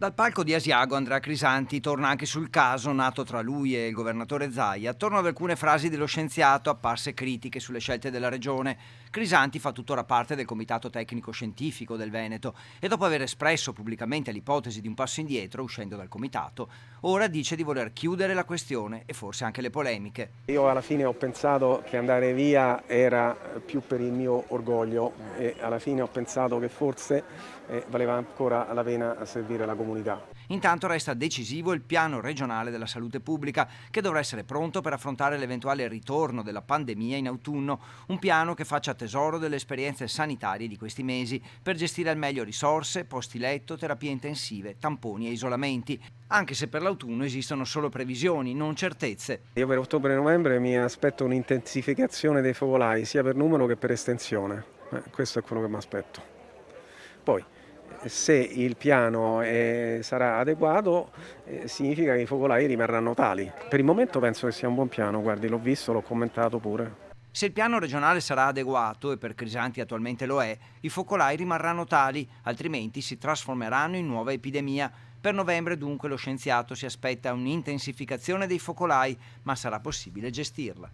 Dal palco di Asiago Andrea Crisanti torna anche sul caso nato tra lui e il governatore Zaia, attorno ad alcune frasi dello scienziato apparse critiche sulle scelte della regione. Crisanti fa tuttora parte del comitato tecnico scientifico del Veneto e dopo aver espresso pubblicamente l'ipotesi di un passo indietro uscendo dal comitato, ora dice di voler chiudere la questione e forse anche le polemiche. Io alla fine ho pensato che andare via era più per il mio orgoglio e alla fine ho pensato che forse valeva ancora la pena servire la comunità. Intanto resta decisivo il piano regionale della salute pubblica, che dovrà essere pronto per affrontare l'eventuale ritorno della pandemia in autunno, un piano che faccia tesoro delle esperienze sanitarie di questi mesi per gestire al meglio risorse, posti letto, terapie intensive, tamponi e isolamenti, anche se per l'autunno esistono solo previsioni, non certezze. Io per ottobre e novembre mi aspetto un'intensificazione dei focolai sia per numero che per estensione. Questo è quello che mi aspetto. Poi, se il piano sarà adeguato, significa che i focolai rimarranno tali. Per il momento penso che sia un buon piano, guardi, l'ho visto, l'ho commentato pure. Se il piano regionale sarà adeguato, e per Crisanti attualmente lo è, i focolai rimarranno tali, altrimenti si trasformeranno in nuova epidemia. Per novembre dunque lo scienziato si aspetta un'intensificazione dei focolai, ma sarà possibile gestirla.